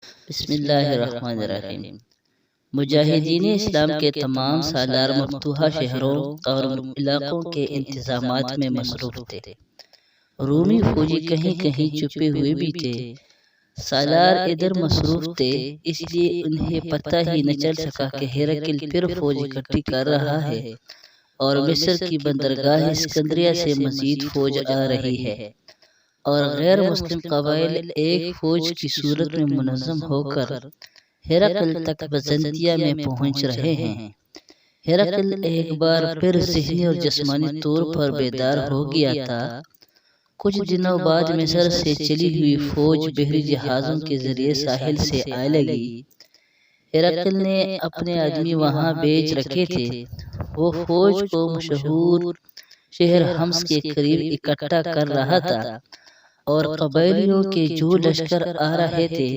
بسم اللہ الرحمن الرحیم۔ مجاہدین اسلام کے تمام سالار مفتوحہ شہروں اور علاقوں کے انتظامات میں مصروف تھے۔ رومی فوجی کہیں کہیں چھپے ہوئے بھی تھے۔ سالار ادھر مصروف تھے، اس لیے انہیں پتہ ہی نہ چل سکا کہ ہرقل پھر فوج اکٹھی کر رہا ہے اور مصر کی بندرگاہ اسکندریہ سے مزید فوج آ رہی ہے، اور غیر مسلم قبائل ایک فوج کی صورت میں منظم ہو کر ہرقل تک بزنطیہ میں پہنچ رہے ہیں۔ ہرقل ایک بار پھر ذہنی اور جسمانی طور پر بیدار ہو گیا تھا۔ کچھ دنوں بعد مصر سے چلی ہوئی فوج بحری جہازوں کے ذریعے ساحل سے آنے لگی۔ ہرقل نے اپنے آدمی وہاں بھیج رکھے تھے۔ وہ فوج کو مشہور شہر حمص کے قریب اکٹھا کر رہا تھا، اور قبائلیوں کے جو لشکر آ رہے تھے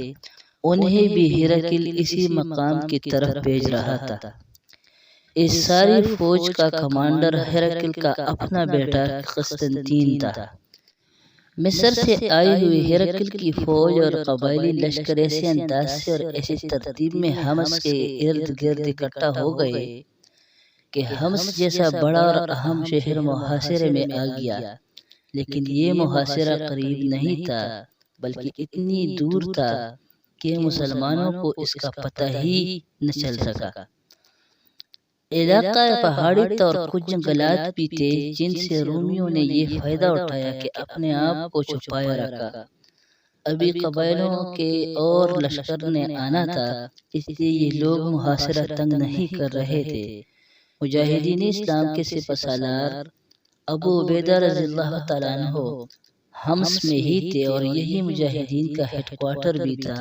انہیں بھی ہرقل اسی مقام کی طرف بھیج رہا تھا۔ اس ساری فوج کا کمانڈر ہرقل کا اپنا بیٹا قسطنطین تھا۔ مصر سے آئی ہوئی ہرقل کی فوج اور قبائلی لشکر ایسے انداز سے اور ایسی ترتیب میں حمص کے ارد گرد اکٹھا ہو گئے کہ حمص جیسا بڑا اور اہم شہر محاصرے میں آ گیا، لیکن یہ محاصرہ قریب نہیں تھا بلکہ اتنی دور تھا کہ مسلمانوں کو اس کا پتہ ہی نہ چل سکا۔ علاقہ پہاڑی تھا اور کچھ جنگلات بھی تھے، جن سے رومیوں نے یہ فائدہ اٹھایا کہ اپنے آپ کو چھپایا رکھا۔ ابھی قبائلوں کے اور لشکر نے آنا تھا، اس لیے یہ لوگ محاصرہ تنگ نہیں کر رہے تھے۔ مجاہدین اسلام کے سپہ سالار ابو عبیدہ رضی اللہ تعالیٰ عنہ حمص میں ہی تھے، اور یہی مجاہدین کا ہیڈ کوارٹر بھی تھا۔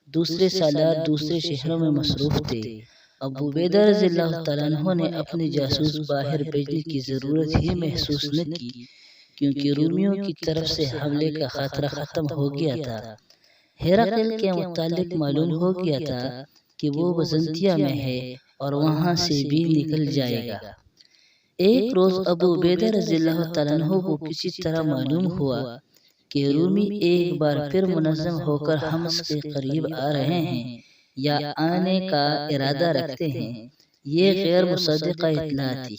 دوسرے سالار دوسرے شہروں میں مصروف تھے۔ ابو عبیدہ رضی اللہ تعالیٰ عنہ نے اپنے جاسوس باہر بھیجنے کی ضرورت ہی محسوس نہ کی، کیونکہ رومیوں کی طرف سے حملے کا خطرہ ختم ہو گیا تھا۔ ہرقل کے متعلق معلوم ہو گیا تھا کہ وہ بزنطیہ میں ہے اور وہاں سے بھی نکل جائے گا۔ ایک روز ابو عبیدہ رضی اللہ تعالیٰ عنہ کو کسی طرح معلوم ہوا کہ رومی ایک بار پھر منظم ہو کر حمص کے قریب آ رہے ہیں یا آنے کا ارادہ رکھتے ہیں۔ یہ غیر مصدقہ اطلاع تھی۔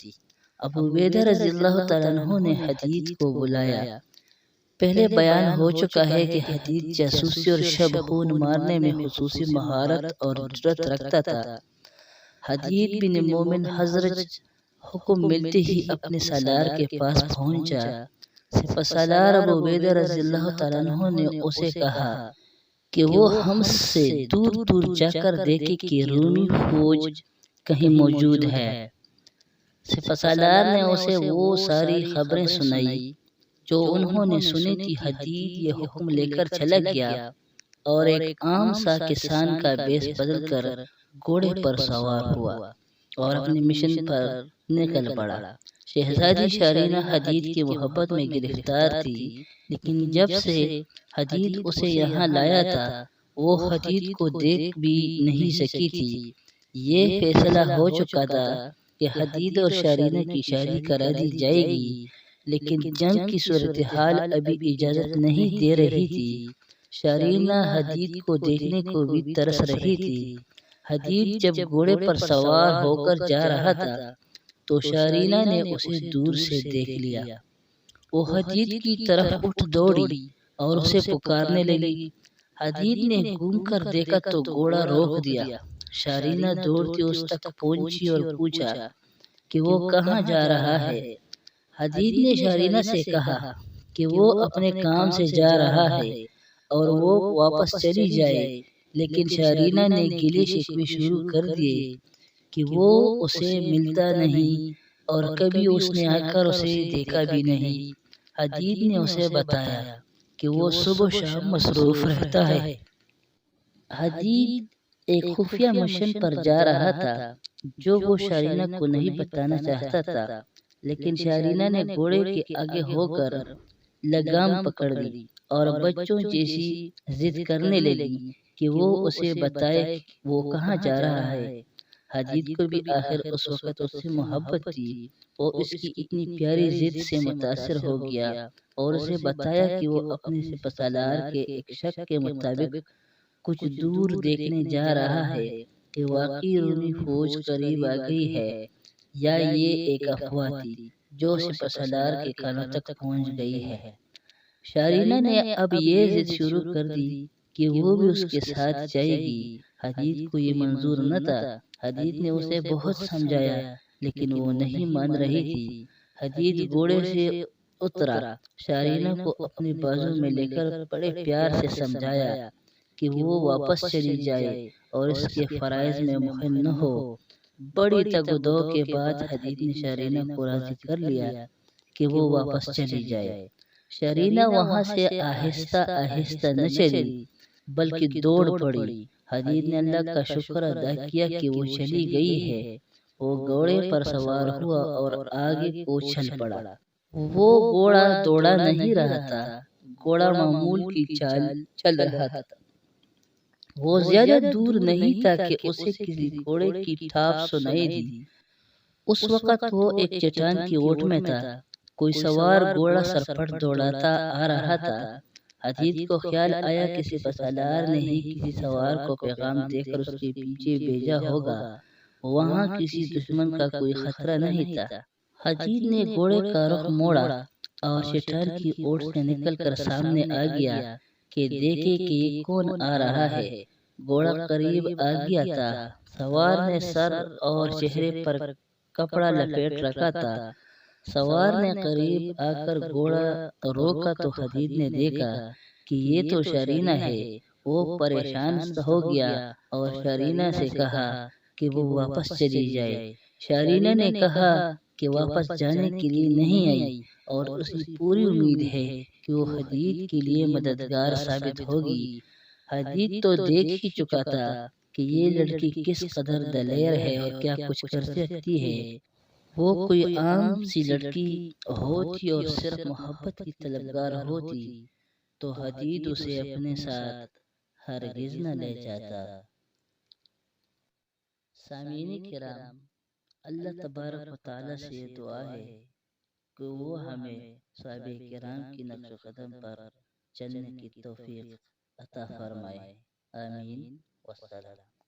ابو عبیدہ رضی اللہ تعالیٰ عنہ نے حدید کو بلایا۔ پہلے بیان ہو چکا ہے کہ حدید جاسوسی اور شب خون مارنے میں خصوصی مہارت اور جرأت رکھتا تھا۔ حدید بن مومن حضرت حکم ملتے ہی اپنے سالار کے پاس پہنچا۔ سپہ سالار ابو عبیدہ رضی اللہ تعالیٰ عنہ نے اسے کہا کہ وہ حمص سے دور دور جا کر دیکھے کہ رومی فوج کہیں موجود ہے۔ سپہ سالار نے اسے وہ ساری خبریں سنائی جو انہوں نے سنی تھی۔ حدید یہ حکم لے کر چلا گیا اور ایک عام سا کسان کا بیس بدل کر گھوڑے پر سوار ہوا اور اپنے مشن پر نکل پڑا۔ شہزادی شارینہ حدید کی محبت میں گرفتار تھی، لیکن جب سے حدید اسے یہاں لایا تھا وہ حدید کو دیکھ بھی نہیں سکی تھی۔ یہ فیصلہ ہو چکا تھا کہ حدید اور شارینہ کی شادی کرا دی جائے گی، لیکن جنگ کی صورتحال ابھی اجازت نہیں دے رہی تھی۔ شارینہ حدید کو دیکھنے کو بھی ترس رہی تھی۔ حدید جب گھوڑے پر سوار ہو کر جا رہا تھا تو شارینہ نے اسے دور سے دیکھ لیا۔ وہ حدید کی طرف اٹھ دوڑی اور اسے پکارنے لگی۔ حدید نے گھوم کر دیکھا تو گھوڑا روک دیا۔ شارینہ دوڑتی اس تک پہنچی اور پوچھا کہ وہ کہاں جا رہا ہے۔ حدید نے شارینہ سے کہا کہ وہ اپنے کام سے جا رہا ہے اور وہ واپس چلی جائے، لیکن شارینہ نے گلے شکوے شروع کر دیے کہ وہ اسے ملتا نہیں اور کبھی اس نے آ کر اسے دیکھا بھی نہیں۔ حدید نے اسے بتایا کہ وہ صبح و شام مصروف رہتا ہے۔ حدید ایک خفیہ مشن پر جا رہا تھا جو وہ شارینہ کو نہیں بتانا چاہتا تھا، لیکن شارینہ نے گھوڑے کے آگے ہو کر لگام پکڑ لی اور بچوں جیسی ضد کرنے لگی کہ وہ اسے بتائے وہ کہاں جا رہا ہے۔ حدید کو بھی آخر اس وقت اس سے محبت تھی۔ وہ اس کی اتنی پیاری ضد سے متاثر ہو گیا اور اسے بتایا کہ وہ اپنے سپہ سالار کے ایک شک کے مطابق کچھ دور دیکھنے جا رہا ہے کہ واقعی رومی فوج قریب آ گئی ہے یا یہ ایک افواہ تھی جو سپہ سالار کے کانوں تک پہنچ گئی ہے۔ شارینہ نے اب یہ ضد شروع کر دی کہ وہ بھی اس کے ساتھ جائے گی۔ حدید کو یہ منظور نہ تھا۔ حدید نے اسے بہت سمجھایا لیکن وہ نہیں مان رہی تھی۔ حدید گھوڑے سے اترا، شارینہ کو اپنے بازو میں لے کر بڑے پیار سے سمجھایا کہ وہ واپس چلی جائے اور اس کے فرائض میں مخل نہ ہو۔ بڑی تگ و دو کے بعد حدید نے شارینہ کو راضی کر لیا کہ وہ واپس چلی جائے۔ شارینہ وہاں سے آہستہ آہستہ نہ چلی بلکہ دوڑ پڑی۔ حدید نے اللہ کا شکر ادا کیا کہ وہ چلی گئی ہے۔ وہ گھوڑے پر سوار ہوا اور آگے کو چل پڑا۔ وہ گھوڑا دوڑا نہیں رہا تھا، گھوڑا معمول کی چال چل رہا تھا۔ وہ زیادہ دور نہیں تھا کہ اسے کسی گھوڑے کی ٹھاپ سنائی دی۔ اس وقت وہ ایک چٹان کی اوٹ میں تھا۔ کوئی سوار گھوڑا سرپٹ دوڑاتا آ رہا تھا۔ حدید کو خیال آیا کہ سپہ سالار نے ہی کسی سوار کو پیغام دے کر اس کے پیچھے بھیجا ہوگا۔ وہاں کسی دشمن کا کوئی خطرہ نہیں تھا۔ حدید نے گھوڑے کا رخ موڑا اور چٹان کی اوٹ سے نکل کر سامنے آ گیا کہ دیکھے کہ یہ کون آ رہا ہے۔ گھوڑا قریب آ گیا تھا۔ سوار نے سر اور چہرے پر کپڑا لپیٹ رکھا تھا۔ سوار نے قریب آ کر گھوڑا روکا تو حدید نے دیکھا کہ یہ تو شارینہ ہے۔ وہ پریشان ہو گیا اور شارینہ سے کہا کہ وہ واپس چلی جائے۔ شارینہ نے کہا کہ واپس جانے کے لیے نہیں آئی اور اسے پوری امید ہے کہ وہ حدید کے لیے مددگار ثابت ہوگی۔ حدید تو دیکھ ہی چکا تھا کہ یہ لڑکی کس قدر دلیر ہے اور کیا کچھ کر سکتی ہے۔ وہ کوئی عام سی لڑکی ہوتی اور صرف محبت کی طلبگار ہوتی تو حدید اسے اپنے ساتھ ہرگز نہ لے جاتا۔ سامعین کرام، اللہ تبارک و تعالی سے یہ دعا ہے کہ وہ ہمیں صحابہ کرام کی نقش قدم پر چلنے کی توفیق عطا فرمائے۔ آمین والسلام۔